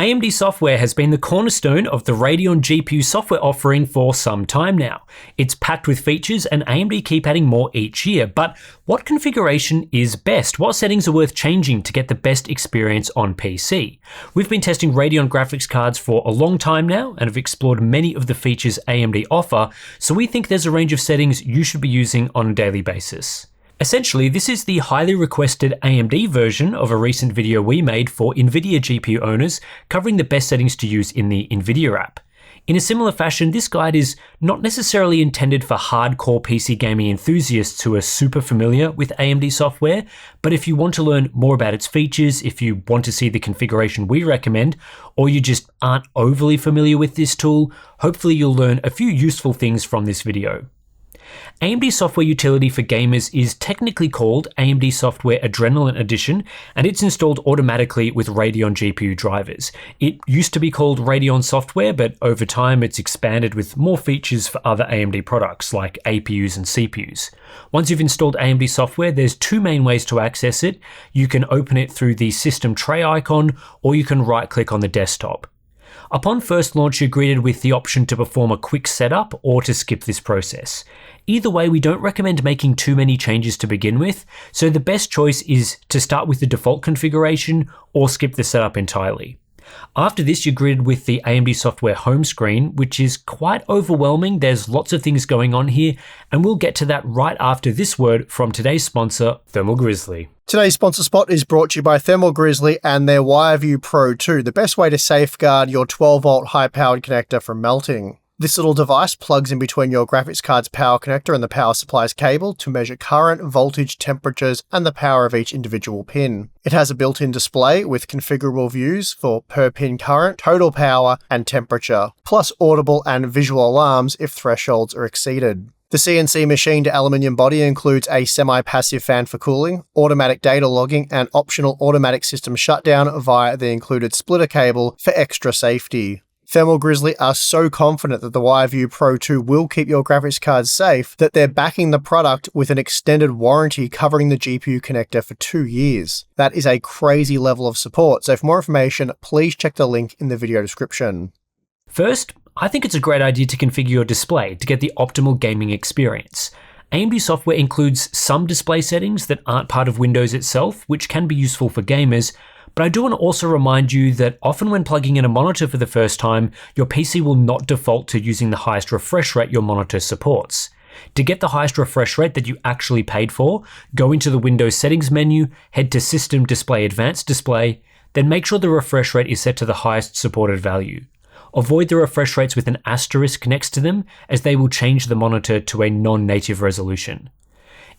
AMD software has been the cornerstone of the Radeon GPU software offering for some time now. It's packed with features and AMD keep adding more each year, but what configuration is best? What settings are worth changing to get the best experience on PC? We've been testing Radeon graphics cards for a long time now and have explored many of the features AMD offer, so we think there's a range of settings you should be using on a daily basis. Essentially, this is the highly requested AMD version of a recent video we made for NVIDIA GPU owners covering the best settings to use in the NVIDIA app. In a similar fashion, this guide is not necessarily intended for hardcore PC gaming enthusiasts who are super familiar with AMD software, but if you want to learn more about its features, if you want to see the configuration we recommend, or you just aren't overly familiar with this tool, hopefully you'll learn a few useful things from this video. AMD Software Utility for Gamers is technically called AMD Software Adrenaline Edition, and it's installed automatically with Radeon GPU drivers. It used to be called Radeon Software, but over time it's expanded with more features for other AMD products like APUs and CPUs. Once you've installed AMD software, there's two main ways to access it. You can open it through the system tray icon, or you can right-click on the desktop. Upon first launch, you're greeted with the option to perform a quick setup or to skip this process. Either way, we don't recommend making too many changes to begin with, so the best choice is to start with the default configuration or skip the setup entirely. After this, you're greeted with the AMD software home screen, which is quite overwhelming. There's lots of things going on here, and we'll get to that right after this word from today's sponsor, Thermal Grizzly. Today's sponsor spot is brought to you by Thermal Grizzly and their WireView Pro 2, the best way to safeguard your 12-volt high-powered connector from melting. This little device plugs in between your graphics card's power connector and the power supply's cable to measure current, voltage, temperatures, and the power of each individual pin. It has a built-in display with configurable views for per-pin current, total power, and temperature, plus audible and visual alarms if thresholds are exceeded. The CNC machined aluminium body includes a semi-passive fan for cooling, automatic data logging, and optional automatic system shutdown via the included splitter cable for extra safety. Thermal Grizzly are so confident that the WireView Pro 2 will keep your graphics card safe that they're backing the product with an extended warranty covering the GPU connector for 2 years. That is a crazy level of support, so for more information, please check the link in the video description. First, I think it's a great idea to configure your display to get the optimal gaming experience. AMD software includes some display settings that aren't part of Windows itself, which can be useful for gamers, but I do want to also remind you that often when plugging in a monitor for the first time, your PC will not default to using the highest refresh rate your monitor supports. To get the highest refresh rate that you actually paid for, go into the Windows settings menu, head to System Display Advanced Display, then make sure the refresh rate is set to the highest supported value. Avoid the refresh rates with an asterisk next to them, as they will change the monitor to a non-native resolution.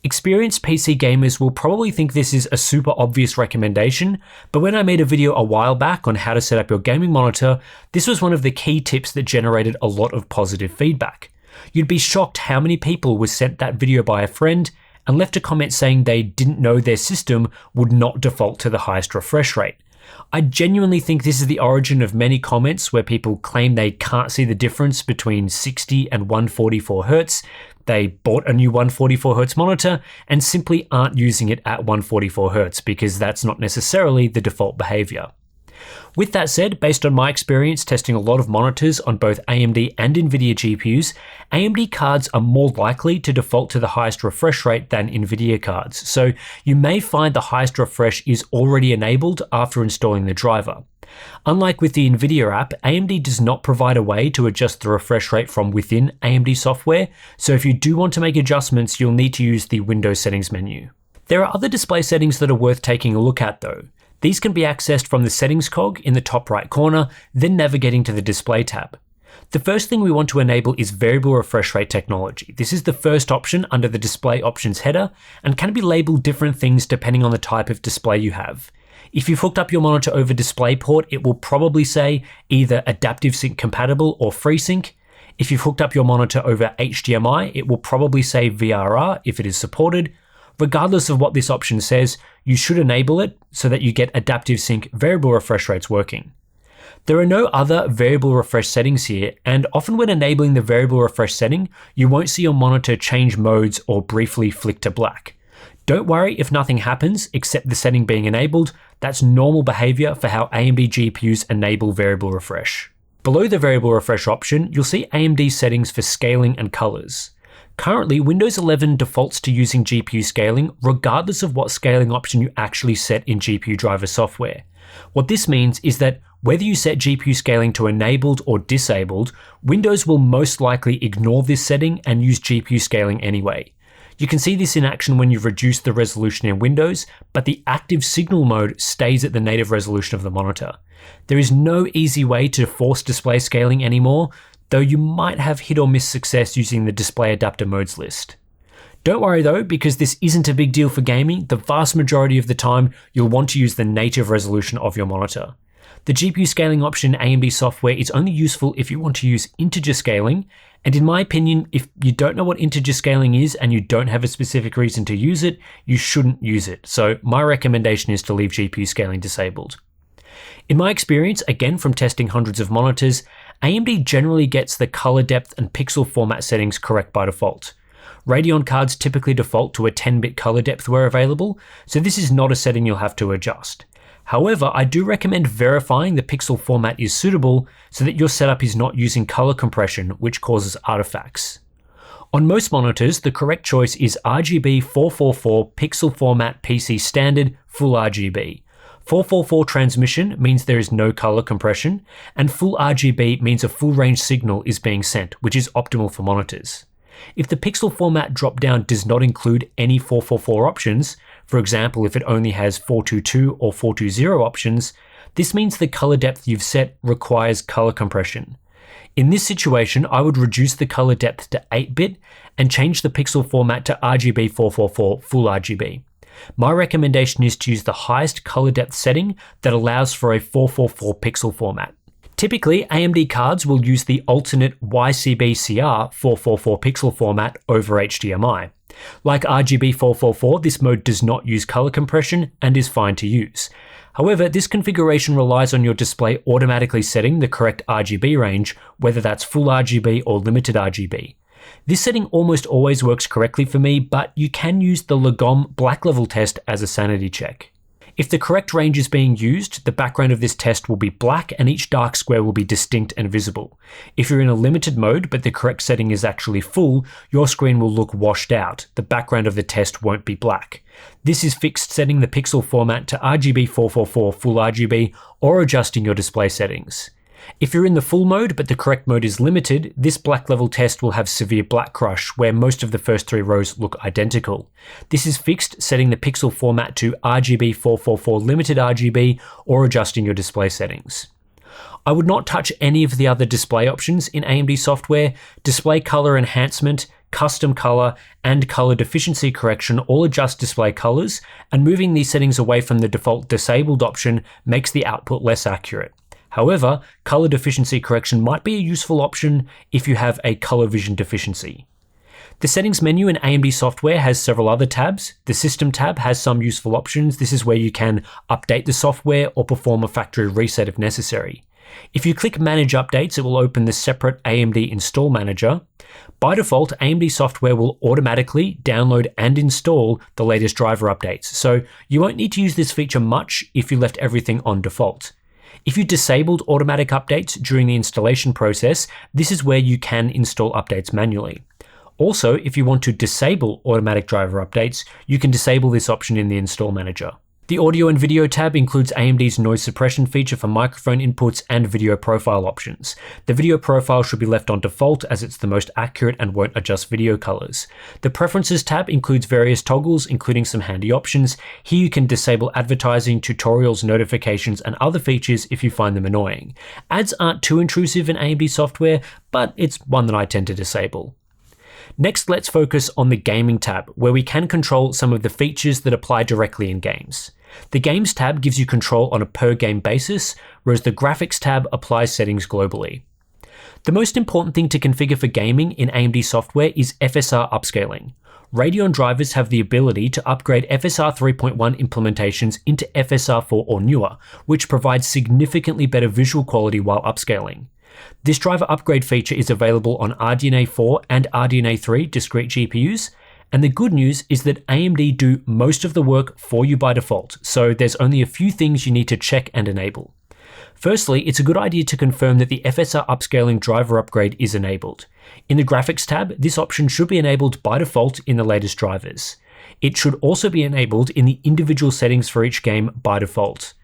Experienced PC gamers will probably think this is a super obvious recommendation, but when I made a video a while back on how to set up your gaming monitor, this was one of the key tips that generated a lot of positive feedback. You'd be shocked how many people were sent that video by a friend and left a comment saying they didn't know their system would not default to the highest refresh rate. I genuinely think this is the origin of many comments where people claim they can't see the difference between 60 and 144 Hz. They bought a new 144 Hz monitor and simply aren't using it at 144 Hz because that's not necessarily the default behavior. With that said, based on my experience testing a lot of monitors on both AMD and NVIDIA GPUs, AMD cards are more likely to default to the highest refresh rate than NVIDIA cards, so you may find the highest refresh is already enabled after installing the driver. Unlike with the NVIDIA app, AMD does not provide a way to adjust the refresh rate from within AMD software, so if you do want to make adjustments, you'll need to use the Windows settings menu. There are other display settings that are worth taking a look at though. These can be accessed from the settings cog in the top right corner, then navigating to the display tab. The first thing we want to enable is variable refresh rate technology. This is the first option under the display options header and can be labeled different things depending on the type of display you have. If you've hooked up your monitor over DisplayPort, it will probably say either adaptive sync compatible or FreeSync. If you've hooked up your monitor over HDMI, it will probably say VRR if it is supported. Regardless of what this option says, you should enable it so that you get adaptive sync variable refresh rates working. There are no other variable refresh settings here, and often when enabling the variable refresh setting, you won't see your monitor change modes or briefly flick to black. Don't worry if nothing happens except the setting being enabled. That's normal behavior for how AMD GPUs enable variable refresh. Below the variable refresh option, you'll see AMD settings for scaling and colors. Currently, Windows 11 defaults to using GPU scaling regardless of what scaling option you actually set in GPU driver software. What this means is that whether you set GPU scaling to enabled or disabled, Windows will most likely ignore this setting and use GPU scaling anyway. You can see this in action when you've reduced the resolution in Windows, but the active signal mode stays at the native resolution of the monitor. There is no easy way to force display scaling anymore, though you might have hit or miss success using the display adapter modes list. Don't worry though, because this isn't a big deal for gaming. The vast majority of the time, you'll want to use the native resolution of your monitor. The GPU scaling option in AMD software is only useful if you want to use integer scaling, and in my opinion, if you don't know what integer scaling is and you don't have a specific reason to use it, you shouldn't use it. So my recommendation is to leave GPU scaling disabled. In my experience, again from testing hundreds of monitors, AMD generally gets the color depth and pixel format settings correct by default. Radeon cards typically default to a 10-bit color depth where available, so this is not a setting you'll have to adjust. However, I do recommend verifying the pixel format is suitable so that your setup is not using color compression, which causes artifacts. On most monitors, the correct choice is RGB 444 pixel format PC standard full RGB. 444 transmission means there is no color compression, and full RGB means a full range signal is being sent, which is optimal for monitors. If the pixel format dropdown does not include any 444 options, for example if it only has 422 or 420 options, this means the color depth you've set requires color compression. In this situation, I would reduce the color depth to 8-bit and change the pixel format to RGB 444 full RGB. My recommendation is to use the highest color depth setting that allows for a 444 pixel format. Typically, AMD cards will use the alternate YCbCr 444 pixel format over HDMI. Like RGB 444, this mode does not use color compression and is fine to use. However, this configuration relies on your display automatically setting the correct RGB range, whether that's full RGB or limited RGB. This setting almost always works correctly for me, but you can use the Lagom black level test as a sanity check. If the correct range is being used, the background of this test will be black and each dark square will be distinct and visible. If you're in a limited mode but the correct setting is actually full, your screen will look washed out. The background of the test won't be black. This is fixed setting the pixel format to RGB 444 full RGB or adjusting your display settings. If you're in the full mode but the correct mode is limited, this black level test will have severe black crush where most of the first 3 rows look identical. This is fixed setting the pixel format to RGB 444 limited RGB or adjusting your display settings. I would not touch any of the other display options in AMD software. Display color enhancement, custom color, and color deficiency correction all adjust display colors, and moving these settings away from the default disabled option makes the output less accurate. However, color deficiency correction might be a useful option if you have a color vision deficiency. The settings menu in AMD software has several other tabs. The system tab has some useful options. This is where you can update the software or perform a factory reset if necessary. If you click manage updates, it will open the separate AMD install manager. By default, AMD software will automatically download and install the latest driver updates. So you won't need to use this feature much if you left everything on default. If you disabled automatic updates during the installation process, this is where you can install updates manually. Also, if you want to disable automatic driver updates, you can disable this option in the install manager. The audio and video tab includes AMD's noise suppression feature for microphone inputs and video profile options. The video profile should be left on default as it's the most accurate and won't adjust video colors. The preferences tab includes various toggles, including some handy options. Here you can disable advertising, tutorials, notifications, and other features if you find them annoying. Ads aren't too intrusive in AMD software, but it's one that I tend to disable. Next, let's focus on the Gaming tab, where we can control some of the features that apply directly in games. The Games tab gives you control on a per-game basis, whereas the Graphics tab applies settings globally. The most important thing to configure for gaming in AMD software is FSR upscaling. Radeon drivers have the ability to upgrade FSR 3.1 implementations into FSR 4 or newer, which provides significantly better visual quality while upscaling. This driver upgrade feature is available on RDNA 4 and RDNA 3 discrete GPUs, And the good news is that AMD do most of the work for you by default, so there's only a few things you need to check and enable. Firstly, it's a good idea to confirm that the FSR upscaling driver upgrade is enabled. In the graphics tab, this option should be enabled by default in the latest drivers. It should also be enabled in the individual settings for each game by default.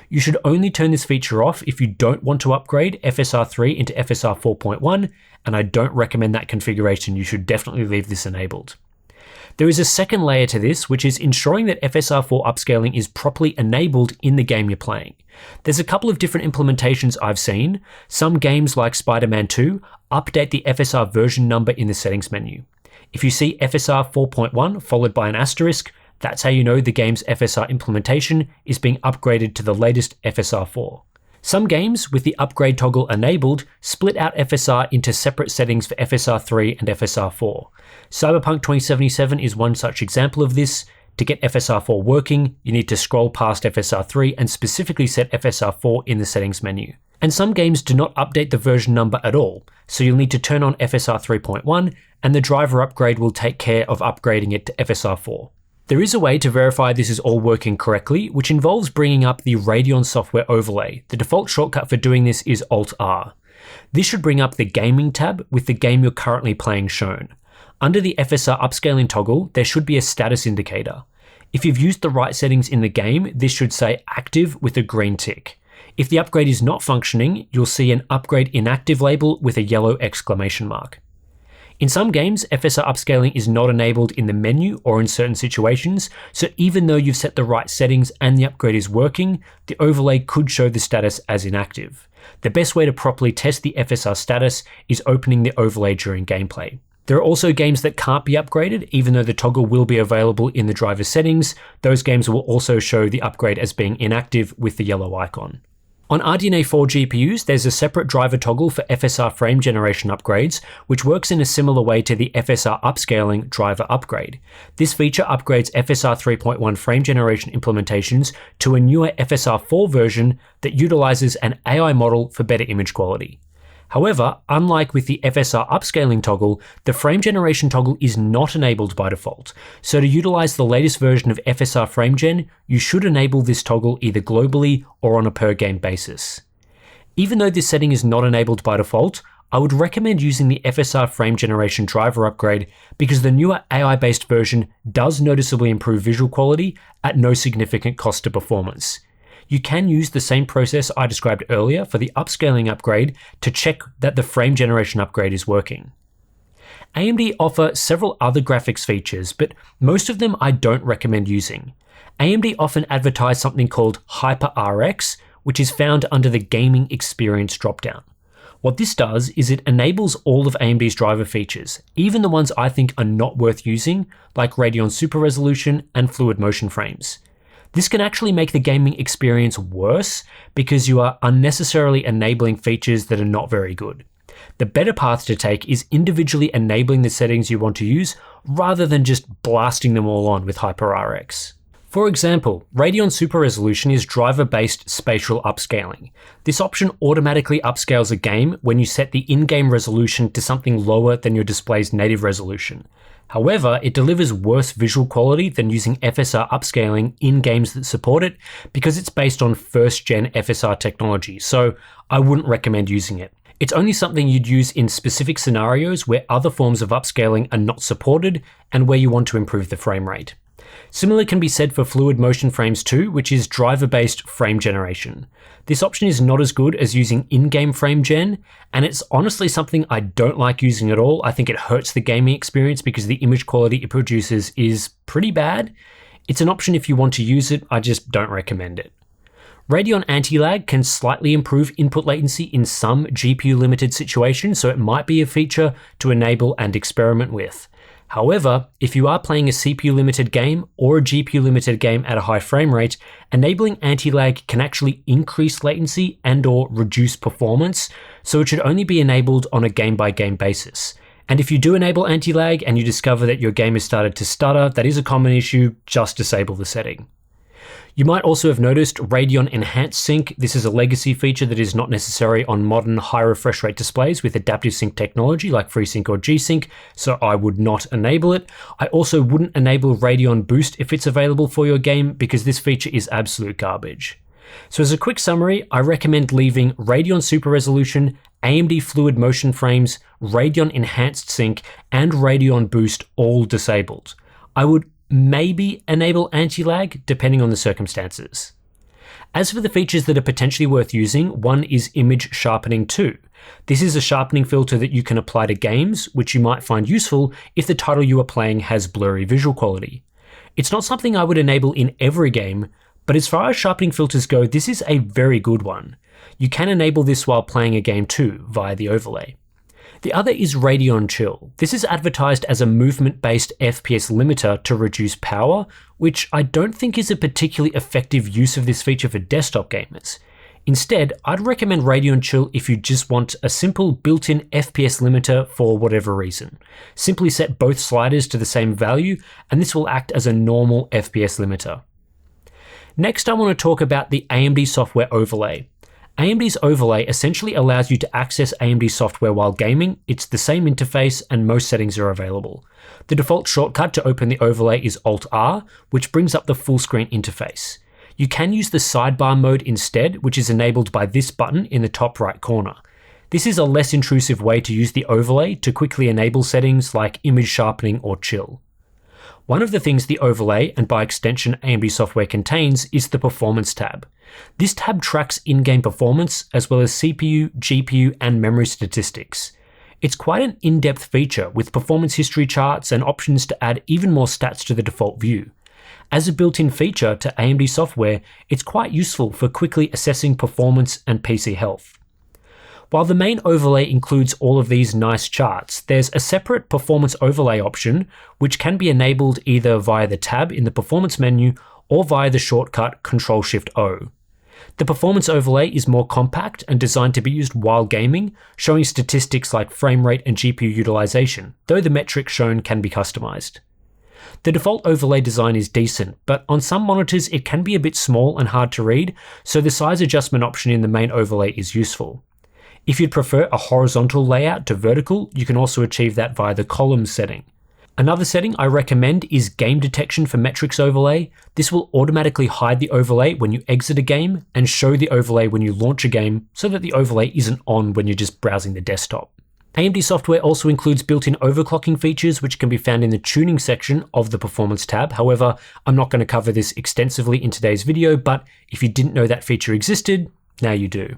You should only turn this feature off if you don't want to upgrade FSR 3 into FSR 4.1, and I don't recommend that configuration. You should definitely leave this enabled. There is a second layer to this, which is ensuring that FSR 4 upscaling is properly enabled in the game you're playing. There's a couple of different implementations I've seen. Some games like Spider-Man 2 update the FSR version number in the settings menu. If you see FSR 4.1 followed by an asterisk, that's how you know the game's FSR implementation is being upgraded to the latest FSR 4. Some games with the upgrade toggle enabled split out FSR into separate settings for FSR 3 and FSR 4. Cyberpunk 2077 is one such example of this. To get FSR 4 working, you need to scroll past FSR 3 and specifically set FSR 4 in the settings menu. And some games do not update the version number at all, so you'll need to turn on FSR 3.1 and the driver upgrade will take care of upgrading it to FSR 4. There is a way to verify this is all working correctly, which involves bringing up the Radeon software overlay. The default shortcut for doing this is Alt-R. This should bring up the Gaming tab with the game you're currently playing shown. Under the FSR upscaling toggle, there should be a status indicator. If you've used the right settings in the game, this should say active with a green tick. If the upgrade is not functioning, you'll see an upgrade inactive label with a yellow exclamation mark. In some games, FSR upscaling is not enabled in the menu or in certain situations, so even though you've set the right settings and the upgrade is working, the overlay could show the status as inactive. The best way to properly test the FSR status is opening the overlay during gameplay. There are also games that can't be upgraded, even though the toggle will be available in the driver settings. Those games will also show the upgrade as being inactive with the yellow icon. On RDNA 4 GPUs, there's a separate driver toggle for FSR frame generation upgrades, which works in a similar way to the FSR upscaling driver upgrade. This feature upgrades FSR 3.1 frame generation implementations to a newer FSR 4 version that utilizes an AI model for better image quality. However, unlike with the FSR upscaling toggle, the frame generation toggle is not enabled by default. So to utilize the latest version of FSR FrameGen, you should enable this toggle either globally or on a per game basis. Even though this setting is not enabled by default, I would recommend using the FSR frame generation driver upgrade because the newer AI-based version does noticeably improve visual quality at no significant cost to performance. You can use the same process I described earlier for the upscaling upgrade to check that the frame generation upgrade is working. AMD offer several other graphics features, but most of them I don't recommend using. AMD often advertise something called HyperRX, which is found under the Gaming Experience dropdown. What this does is it enables all of AMD's driver features, even the ones I think are not worth using, like Radeon Super Resolution and Fluid Motion Frames. This can actually make the gaming experience worse because you are unnecessarily enabling features that are not very good. The better path to take is individually enabling the settings you want to use rather than just blasting them all on with HyperRX. For example, Radeon Super Resolution is driver-based spatial upscaling. This option automatically upscales a game when you set the in-game resolution to something lower than your display's native resolution. However, it delivers worse visual quality than using FSR upscaling in games that support it because it's based on first-gen FSR technology, so I wouldn't recommend using it. It's only something you'd use in specific scenarios where other forms of upscaling are not supported and where you want to improve the frame rate. Similar can be said for Fluid Motion Frames 2, which is driver-based frame generation. This option is not as good as using in-game frame gen, and it's honestly something I don't like using at all. I think it hurts the gaming experience because the image quality it produces is pretty bad. It's an option if you want to use it, I just don't recommend it. Radeon Anti-Lag can slightly improve input latency in some GPU-limited situations, so it might be a feature to enable and experiment with. However, if you are playing a CPU-limited game or a GPU-limited game at a high frame rate, enabling anti-lag can actually increase latency and/or reduce performance, so it should only be enabled on a game-by-game basis. And if you do enable anti-lag and you discover that your game has started to stutter, that is a common issue, just disable the setting. You might also have noticed Radeon Enhanced Sync. This is a legacy feature that is not necessary on modern high refresh rate displays with adaptive sync technology like FreeSync or G-Sync, so I would not enable it. I also wouldn't enable Radeon Boost if it's available for your game because this feature is absolute garbage. So as a quick summary, I recommend leaving Radeon Super Resolution, AMD Fluid Motion Frames, Radeon Enhanced Sync, and Radeon Boost all disabled. I would maybe enable anti-lag depending on the circumstances. As for the features that are potentially worth using, one is Image Sharpening 2. This is a sharpening filter that you can apply to games, which you might find useful if the title you are playing has blurry visual quality. It's not something I would enable in every game, but as far as sharpening filters go, this is a very good one. You can enable this while playing a game too, via the overlay. The other is Radeon Chill. This is advertised as a movement-based FPS limiter to reduce power, which I don't think is a particularly effective use of this feature for desktop gamers. Instead, I'd recommend Radeon Chill if you just want a simple built-in FPS limiter for whatever reason. Simply set both sliders to the same value, and this will act as a normal FPS limiter. Next, I want to talk about the AMD software overlay. AMD's overlay essentially allows you to access AMD software while gaming. It's the same interface and most settings are available. The default shortcut to open the overlay is Alt-R, which brings up the full screen interface. You can use the sidebar mode instead, which is enabled by this button in the top right corner. This is a less intrusive way to use the overlay to quickly enable settings like image sharpening or chill. One of the things the overlay, and by extension AMD software, contains is the Performance tab. This tab tracks in-game performance as well as CPU, GPU, and memory statistics. It's quite an in-depth feature with performance history charts and options to add even more stats to the default view. As a built-in feature to AMD software, it's quite useful for quickly assessing performance and PC health. While the main overlay includes all of these nice charts, there's a separate performance overlay option which can be enabled either via the tab in the performance menu or via the shortcut Ctrl-Shift-O. The performance overlay is more compact and designed to be used while gaming, showing statistics like frame rate and GPU utilization, though the metrics shown can be customized. The default overlay design is decent, but on some monitors it can be a bit small and hard to read, so the size adjustment option in the main overlay is useful. If you'd prefer a horizontal layout to vertical, you can also achieve that via the columns setting. Another setting I recommend is game detection for metrics overlay. This will automatically hide the overlay when you exit a game and show the overlay when you launch a game so that the overlay isn't on when you're just browsing the desktop. AMD software also includes built-in overclocking features which can be found in the tuning section of the Performance tab. However, I'm not going to cover this extensively in today's video, but if you didn't know that feature existed, now you do.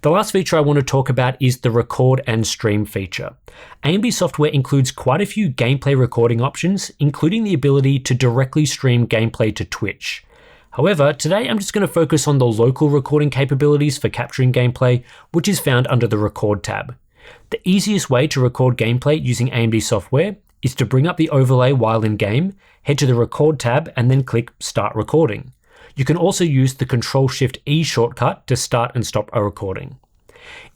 The last feature I want to talk about is the record and stream feature. AMD software includes quite a few gameplay recording options, including the ability to directly stream gameplay to Twitch. However, today I'm just going to focus on the local recording capabilities for capturing gameplay, which is found under the Record tab. The easiest way to record gameplay using AMD software is to bring up the overlay while in game, head to the Record tab, and then click Start Recording. You can also use the Ctrl-Shift-E shortcut to start and stop a recording.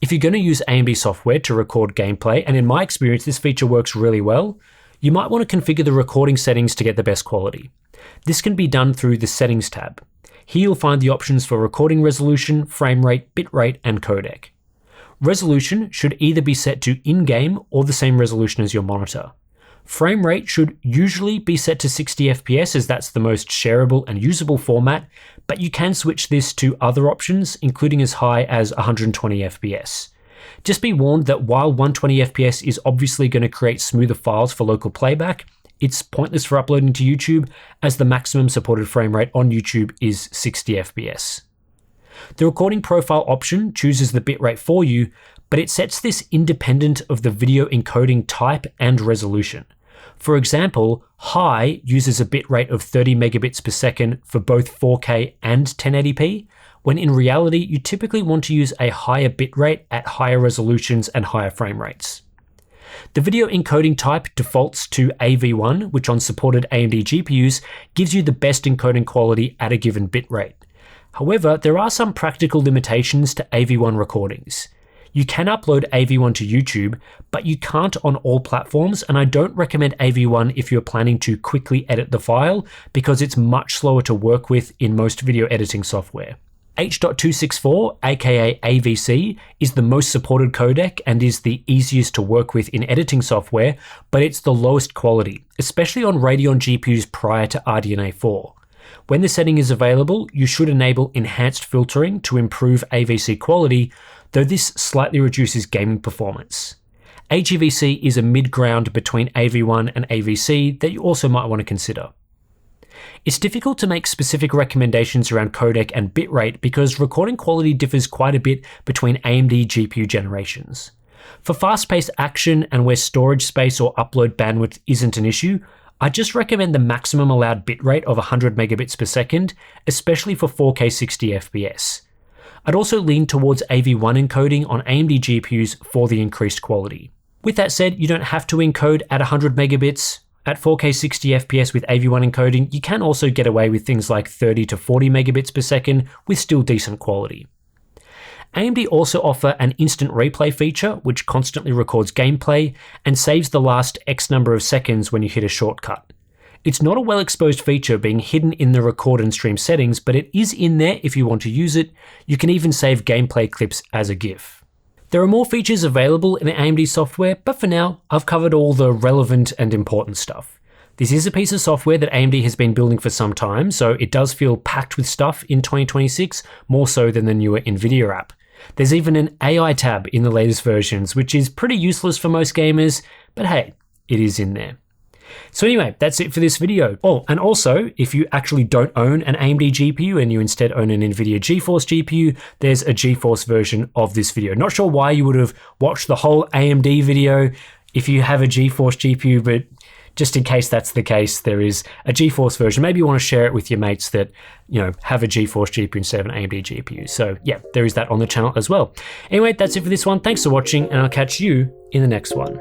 If you're going to use AMD software to record gameplay, and in my experience this feature works really well, you might want to configure the recording settings to get the best quality. This can be done through the Settings tab. Here you'll find the options for recording resolution, frame rate, bitrate, and codec. Resolution should either be set to in-game or the same resolution as your monitor. Frame rate should usually be set to 60 FPS as that's the most shareable and usable format, but you can switch this to other options, including as high as 120 FPS. Just be warned that while 120 FPS is obviously going to create smoother files for local playback, it's pointless for uploading to YouTube as the maximum supported frame rate on YouTube is 60 FPS. The recording profile option chooses the bitrate for you, but it sets this independent of the video encoding type and resolution. For example, high uses a bitrate of 30 megabits per second for both 4K and 1080p, when in reality you typically want to use a higher bitrate at higher resolutions and higher frame rates. The video encoding type defaults to AV1, which on supported AMD GPUs gives you the best encoding quality at a given bitrate. However, there are some practical limitations to AV1 recordings. You can upload AV1 to YouTube, but you can't on all platforms, and I don't recommend AV1 if you're planning to quickly edit the file, because it's much slower to work with in most video editing software. H.264, aka AVC, is the most supported codec and is the easiest to work with in editing software, but it's the lowest quality, especially on Radeon GPUs prior to RDNA 4. When the setting is available, you should enable enhanced filtering to improve AVC quality, though this slightly reduces gaming performance. HEVC is a mid-ground between AV1 and AVC that you also might want to consider. It's difficult to make specific recommendations around codec and bitrate because recording quality differs quite a bit between AMD GPU generations. For fast-paced action and where storage space or upload bandwidth isn't an issue, I just recommend the maximum allowed bitrate of 100 megabits per second, especially for 4K 60 FPS. I'd also lean towards AV1 encoding on AMD GPUs for the increased quality. With that said, you don't have to encode at 100 megabits. At 4K 60 FPS with AV1 encoding, you can also get away with things like 30 to 40 megabits per second with still decent quality. AMD also offer an instant replay feature which constantly records gameplay and saves the last X number of seconds when you hit a shortcut. It's not a well-exposed feature being hidden in the record and stream settings, but it is in there if you want to use it. You can even save gameplay clips as a GIF. There are more features available in AMD software, but for now, I've covered all the relevant and important stuff. This is a piece of software that AMD has been building for some time, so it does feel packed with stuff in 2026, more so than the newer NVIDIA app. There's even an AI tab in the latest versions, which is pretty useless for most gamers, but hey, it is in there. So anyway, that's it for this video. Oh, and also, if you actually don't own an AMD GPU and you instead own an NVIDIA GeForce GPU, there's a GeForce version of this video. Not sure why you would have watched the whole AMD video if you have a GeForce GPU, but just in case that's the case, there is a GeForce version. Maybe you want to share it with your mates that, have a GeForce GPU instead of an AMD GPU. So yeah, there is that on the channel as well. Anyway, that's it for this one. Thanks for watching, and I'll catch you in the next one.